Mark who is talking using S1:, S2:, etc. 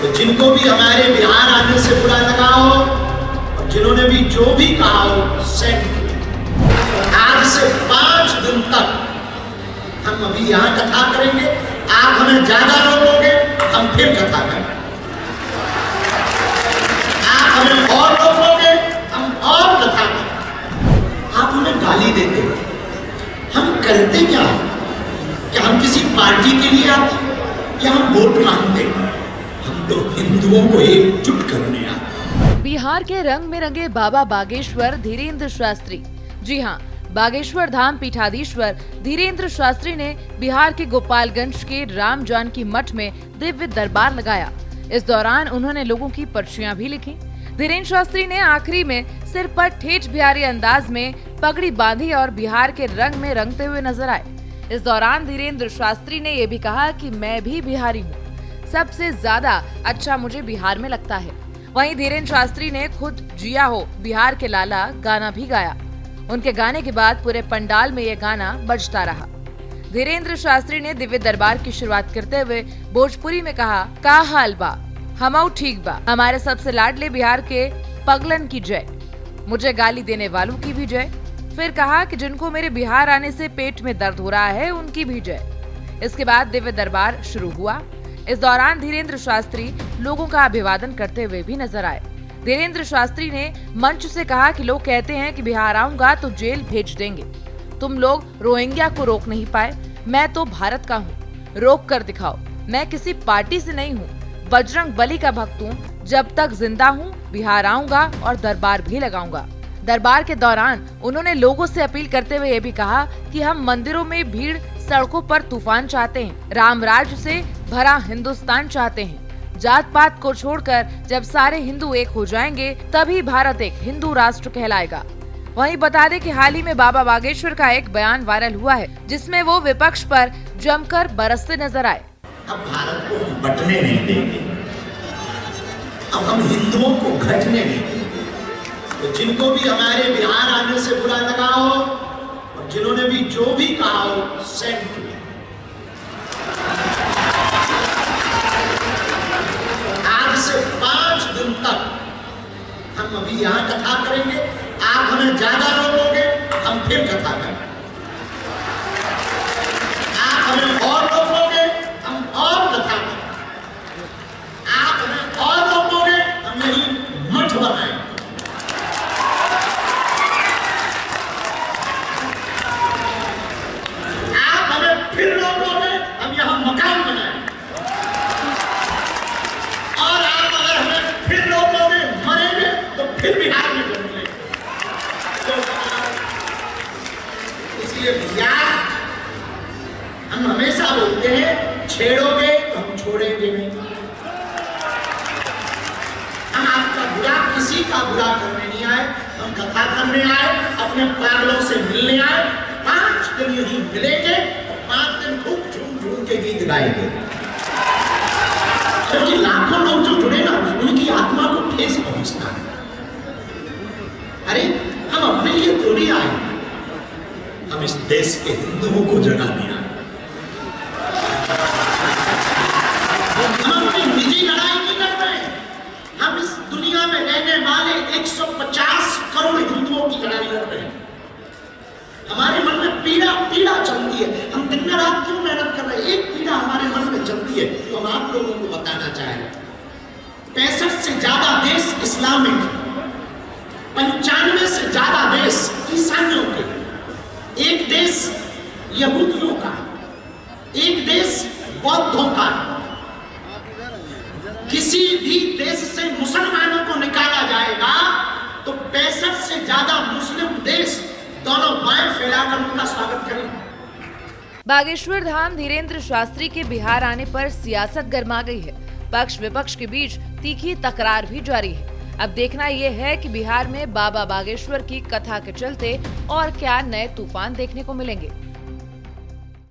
S1: तो जिनको भी हमारे बिहार आने से बुरा लगा हो और जिन्होंने भी जो भी कहा हो सेंड आज से 5 दिन तक हम अभी यहाँ कथा करेंगे। आप हमें ज्यादा रोकोगे हम फिर कथा करेंगे, आप हमें और रोकोगे हम और कथा करेंगे। आप हमें गाली देते हो, हम करते क्या है? क्या हम किसी पार्टी के लिए आते या हम वोट मांगते? हम तो हिंदुओं को एकजुट करने आते।
S2: बिहार के रंग में रंगे बाबा बागेश्वर धीरेन्द्र शास्त्री। जी हाँ, बागेश्वर धाम पीठाधीश्वर धीरेन्द्र शास्त्री ने बिहार के गोपालगंज के राम जानकी मठ में दिव्य दरबार लगाया। इस दौरान उन्होंने लोगों की पर्चियां भी लिखी। धीरेन्द्र शास्त्री ने आखिरी में सिर पर ठेठ बिहारी अंदाज में पगड़ी बांधी और बिहार के रंग में रंगते हुए नजर आए। इस दौरान धीरेन्द्र शास्त्री ने ये भी कहा कि मैं भी बिहारी हूँ, सबसे ज्यादा अच्छा मुझे बिहार में लगता है। वहीं धीरेन्द्र शास्त्री ने खुद जिया हो बिहार के लाला गाना भी गाया। उनके गाने के बाद पूरे पंडाल में ये गाना बजता रहा। धीरेन्द्र शास्त्री ने दिव्य दरबार की शुरुआत करते हुए भोजपुरी में कहा, का हाल बा, हमऊ ठीक बा, हमारे सबसे लाडले बिहार के पगलन की जय, मुझे गाली देने वालों की भी जय। फिर कहा कि जिनको मेरे बिहार आने से पेट में दर्द हो रहा है उनकी भी जय। इसके बाद दिव्य दरबार शुरू हुआ। इस दौरान धीरेन्द्र शास्त्री लोगों का अभिवादन करते हुए भी नजर आए। धीरेन्द्र शास्त्री ने मंच से कहा कि लोग कहते हैं कि बिहार आऊंगा तो जेल भेज देंगे, तुम लोग रोहिंग्या को रोक नहीं पाए, मैं तो भारत का हूँ, रोक कर दिखाओ। मैं किसी पार्टी से नहीं हूँ, बजरंग बली का भक्त हूँ, जब तक जिंदा हूँ बिहार आऊंगा और दरबार भी लगाऊंगा। दरबार के दौरान उन्होंने लोगों से अपील करते हुए ये भी कहा कि हम मंदिरों में भीड़, सड़कों पर तूफान चाहते हैं, राम राज्य से भरा हिंदुस्तान चाहते हैं। जात पात को छोड़कर जब सारे हिंदू एक हो जाएंगे तभी भारत एक हिंदू राष्ट्र कहलाएगा। वहीं बता दें कि हाल ही में बाबा बागेश्वर का एक बयान वायरल हुआ है, जिसमें वो विपक्ष पर जमकर बरसते नजर आए।
S1: अब भारत को हम बंटने नहीं देंगे, अब हम हिंदुओं को घटने नहीं देंगे। तो जिनको भी हमारे बिहार आने से बुरा लगा हो और जिन्होंने भी जो भी कहा हो सेंड टू मी। आज से 5 दिन तक हम अभी यहाँ कथा करेंगे। आप हमें ज्यादा रोकोगे हम फिर कथा करेंगे, आप हमें और रोकोगे हम और कथा करेंगे, आप हमें और रोकोगे हम यही मठ बनाएंगे। आप हमें फिर रोकोगे हम यहाँ मकान बनाएंगे, और आप अगर हमें फिर रोकोगे मरेंगे तो फिर बिहार में जन्मेंगे। इसलिए भैया हम हमेशा बोलते हैं, छेड़ोगे तो हम छोड़ेंगे नहीं। हम आपका बुरा, किसी का बुरा करने नहीं आए, हम कथा करने आए, अपने पागलों से मिलने आए। 5 दिन यही मिलेंगे और 5 दिन खूब झूम झूम के गीत गाएंगे, क्योंकि लाखों लोग जो जुड़े ना उनकी आत्मा को ठेस पहुंचता है। अरे हम अपने लिए थोड़ी आए, हम इस देश के हिंदुओं को जगाने आए। हम अपनी निजी लड़ाई नहीं कर रहे, हम इस दुनिया में रहने वाले 150 करोड़ हिंदुओं की लड़ाई लड़ रहे हैं। हमारे मन में पीड़ा पीड़ा चलती है, हम दिन रात क्यों मेहनत कर रहे हैं, एक पीड़ा हमारे मन में चलती है, तो हम आप लोगों को बताना चाह रहे हैं। 65 से ज्यादा देश इस्लामिक, 95 से ज्यादा देश ईसाइयों के, एक देश यहूदियों का, एक देश बौद्धों का। किसी भी देश से मुसलमानों को निकाला जाएगा तो 65 से ज्यादा मुस्लिम देश दोनों बाएं फैलाकर उनका स्वागत करेंगे।
S2: बागेश्वर धाम धीरेन्द्र शास्त्री के बिहार आने पर सियासत गर्मा गई है। पक्ष विपक्ष के बीच तीखी तकरार भी जारी है। अब देखना ये है कि बिहार में बाबा बागेश्वर की कथा के चलते और क्या नए तूफान देखने को मिलेंगे।